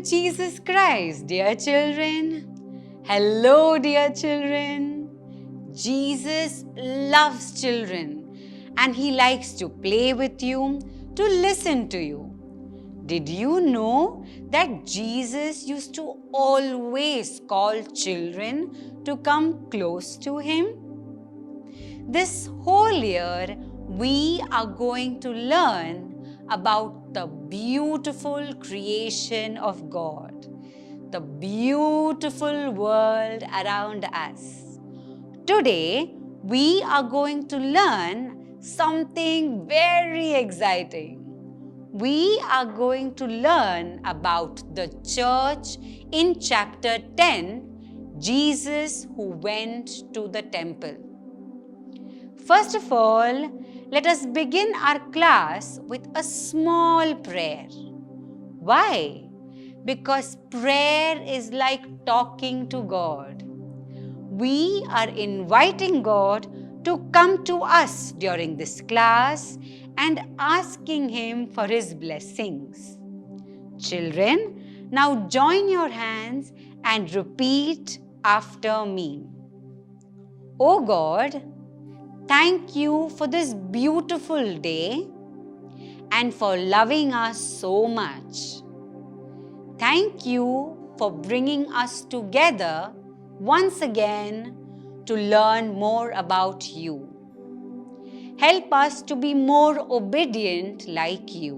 Jesus Christ, dear children. Hello, dear children. Jesus loves children and He likes to play with you, to listen to you. Did you know that Jesus used to always call children to come close to Him? This whole year, we are going to learn about the beautiful creation of God, the beautiful world around us. Today, we are going to learn something very exciting. We are going to learn about the church in chapter 10, Jesus who went to the temple. First of all, let us begin our class with a small prayer. Why? Because prayer is like talking to God. We are inviting God to come to us during this class and asking Him for His blessings. Children, now join your hands and repeat after me. Oh God, thank you for this beautiful day and for loving us so much. Thank you for bringing us together once again to learn more about you. Help us to be more obedient like you.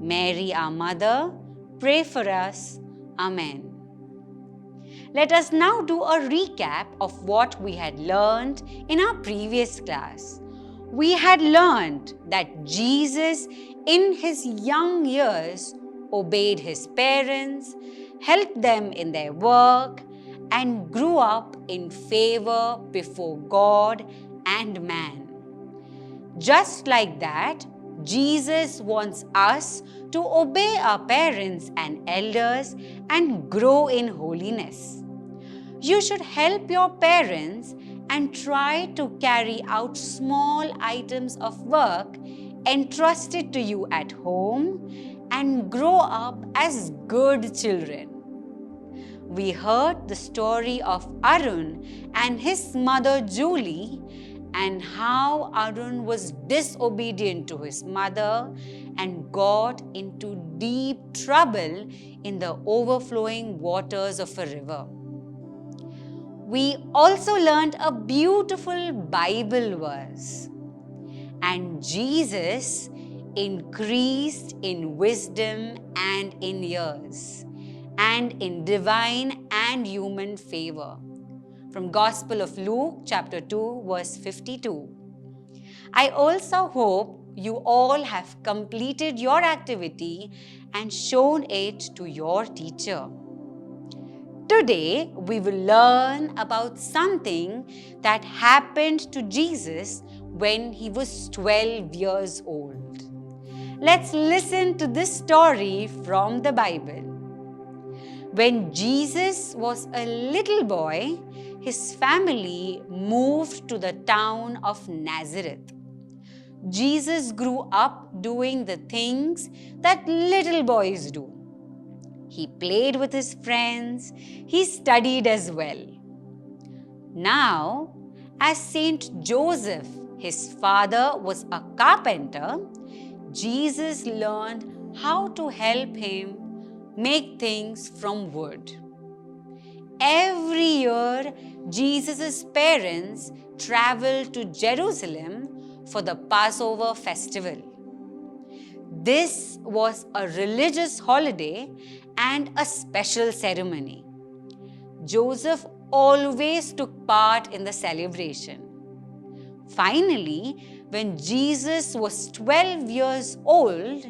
Mary, our Mother, pray for us. Amen. Let us now do a recap of what we had learned in our previous class. We had learned that Jesus, in His young years, obeyed His parents, helped them in their work, and grew up in favor before God and man. Just like that, Jesus wants us to obey our parents and elders and grow in holiness. You should help your parents and try to carry out small items of work entrusted to you at home and grow up as good children. We heard the story of Arun and his mother Julie and how Arun was disobedient to his mother and got into deep trouble in the overflowing waters of a river. We also learned a beautiful Bible verse. And Jesus increased in wisdom and in years, and in divine and human favor. From Gospel of Luke, chapter 2, verse 52. I also hope you all have completed your activity and shown it to your teacher. Today, we will learn about something that happened to Jesus when He was 12 years old. Let's listen to this story from the Bible. When Jesus was a little boy, His family moved to the town of Nazareth. Jesus grew up doing the things that little boys do. He played with his friends. He studied as well. Now, as Saint Joseph, his father, was a carpenter, Jesus learned how to help him make things from wood. Every year, Jesus' parents traveled to Jerusalem for the Passover festival. This was a religious holiday and a special ceremony. Joseph always took part in the celebration. Finally, when Jesus was 12 years old,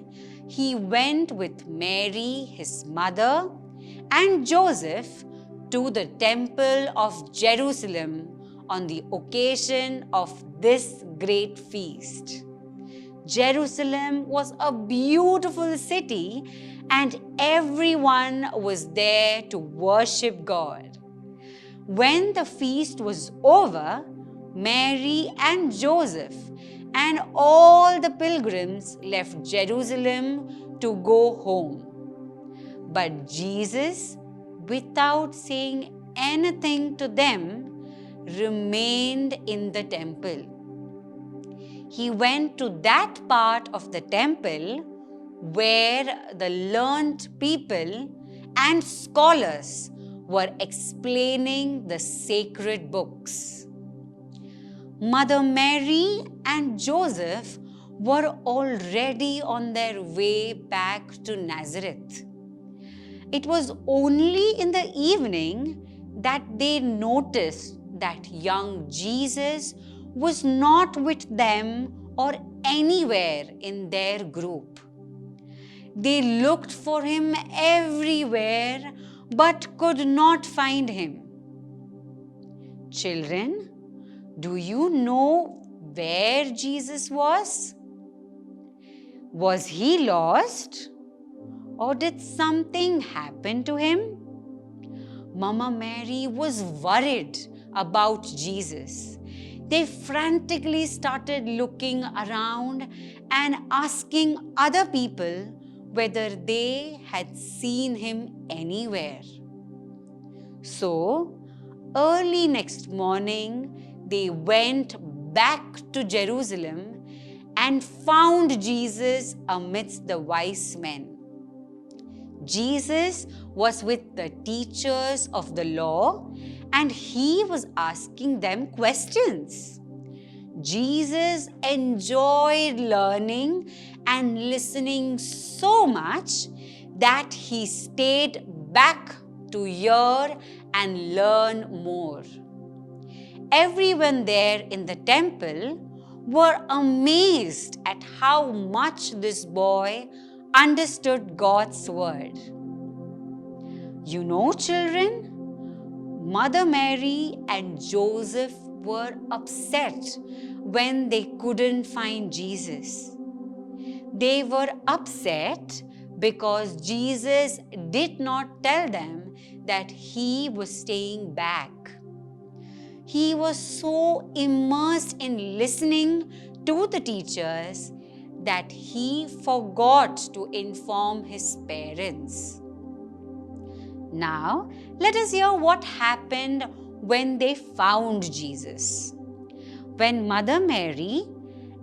he went with Mary, his mother, and Joseph to the temple of Jerusalem on the occasion of this great feast. Jerusalem was a beautiful city and everyone was there to worship God. When the feast was over, Mary and Joseph and all the pilgrims left Jerusalem to go home. But Jesus, without saying anything to them, remained in the temple. He went to that part of the temple where the learned people and scholars were explaining the sacred books. Mother Mary and Joseph were already on their way back to Nazareth. It was only in the evening that they noticed that young Jesus was not with them or anywhere in their group. They looked for him everywhere but could not find him. Children, do you know where Jesus was? Was he lost? Or did something happen to him? Mama Mary was worried about Jesus. They frantically started looking around and asking other people whether they had seen him anywhere. So, early next morning, they went back to Jerusalem and found Jesus amidst the wise men. Jesus was with the teachers of the law and he was asking them questions. Jesus enjoyed learning and listening so much that he stayed back to hear and learn more. Everyone there in the temple were amazed at how much this boy understood God's word. You know, children, Mother Mary and Joseph were upset when they couldn't find Jesus. They were upset because Jesus did not tell them that he was staying back. He was so immersed in listening to the teachers that he forgot to inform his parents. Now, let us hear what happened when they found Jesus. When Mother Mary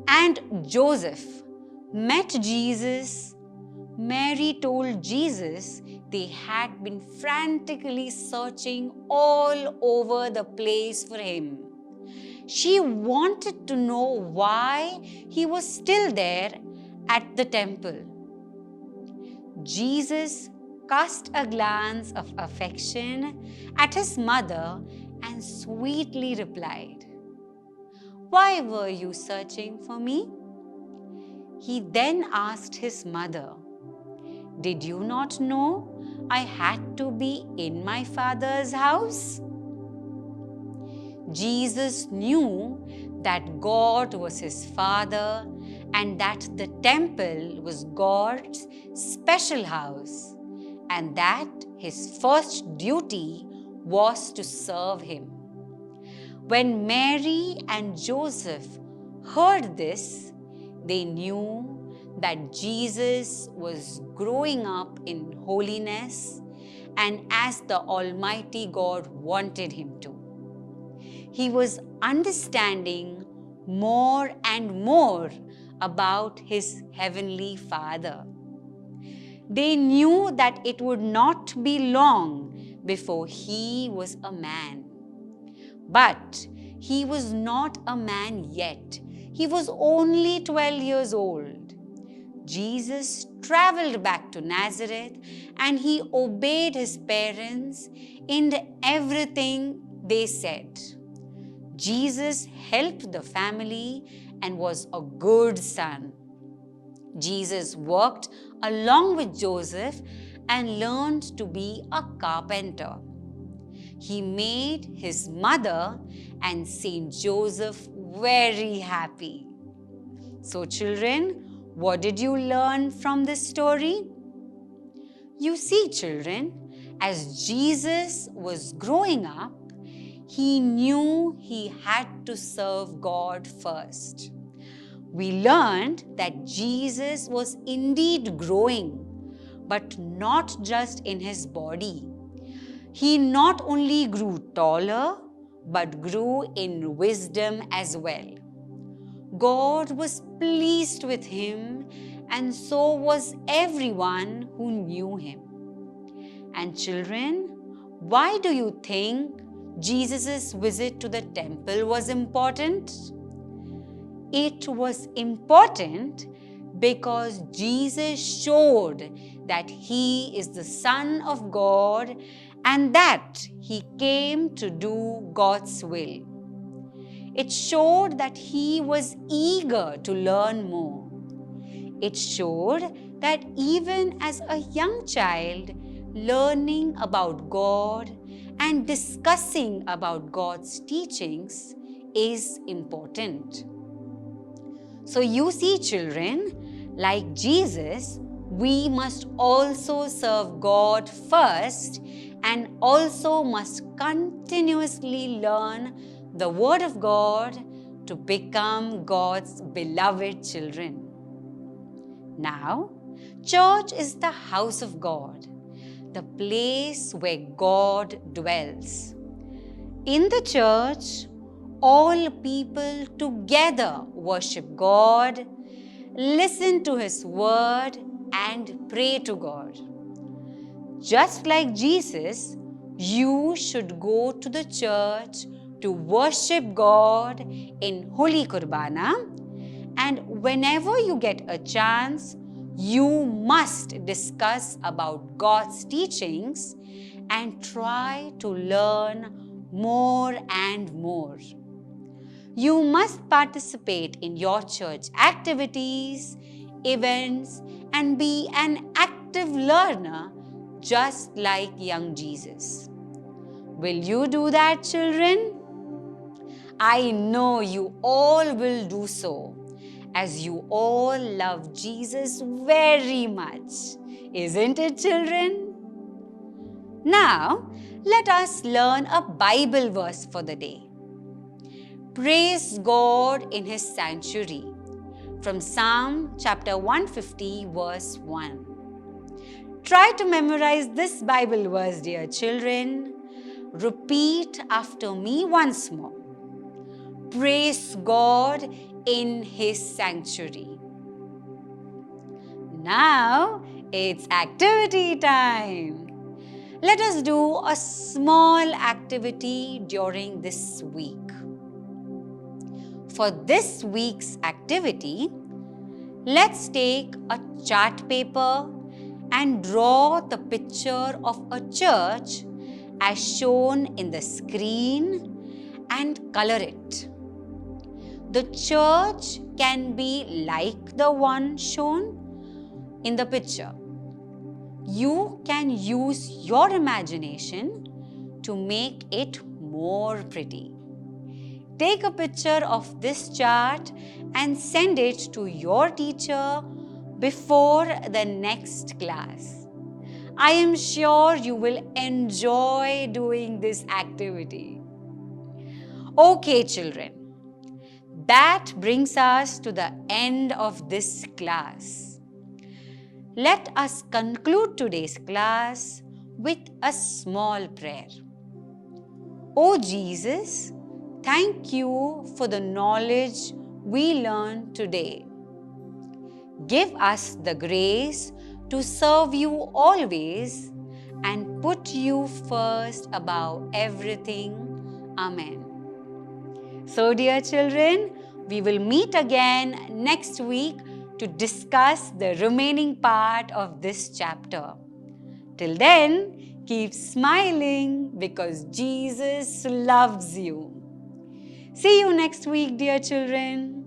and Joseph met Jesus, Mary told Jesus they had been frantically searching all over the place for him. She wanted to know why he was still there at the temple. Jesus cast a glance of affection at his mother and sweetly replied, "Why were you searching for me?" He then asked his mother, "Did you not know I had to be in my Father's house?" Jesus knew that God was his Father and that the temple was God's special house and that his first duty was to serve him. When Mary and Joseph heard this, they knew that Jesus was growing up in holiness and as the Almighty God wanted him to. He was understanding more and more about his heavenly Father. They knew that it would not be long before he was a man. But he was not a man yet. He was only 12 years old. Jesus traveled back to Nazareth and he obeyed his parents in everything they said. Jesus helped the family and was a good son. Jesus worked along with Joseph and learned to be a carpenter. He made his mother and Saint Joseph very happy. So children, what did you learn from this story? You see, children, as Jesus was growing up, he knew he had to serve God first. We learned that Jesus was indeed growing, but not just in his body. He not only grew taller, but grew in wisdom as well. God was pleased with him, and so was everyone who knew him. And children, why do you think Jesus' visit to the temple was important? It was important because Jesus showed that he is the Son of God and that he came to do God's will. It showed that he was eager to learn more. It showed that even as a young child, learning about God and discussing about God's teachings is important. So you see, children, like Jesus, we must also serve God first and also must continuously learn the Word of God to become God's beloved children. Now, church is the house of God, the place where God dwells. In the church, all people together worship God, listen to His word, and pray to God. Just like Jesus, you should go to the church to worship God in Holy Kurbana, and whenever you get a chance, you must discuss about God's teachings and try to learn more and more. You must participate in your church activities, events, and be an active learner just like young Jesus. Will you do that, children? I know you all will do so, as you all love Jesus very much. Isn't it, children? Now, let us learn a Bible verse for the day. Praise God in His sanctuary, from Psalm chapter 150 verse 1. Try to memorize this Bible verse, dear children. Repeat after me once more. Praise God in His sanctuary. Now it's activity time. Let us do a small activity during this week. For this week's activity, let's take a chart paper and draw the picture of a church as shown in the screen and color it. The church can be like the one shown in the picture. You can use your imagination to make it more pretty. Take a picture of this chart and send it to your teacher before the next class. I am sure you will enjoy doing this activity. Okay, children, that brings us to the end of this class. Let us conclude today's class with a small prayer. Oh Jesus, thank you for the knowledge we learned today. Give us the grace to serve you always and put you first above everything. Amen. So, dear children, we will meet again next week to discuss the remaining part of this chapter. Till then, keep smiling because Jesus loves you. See you next week, dear children.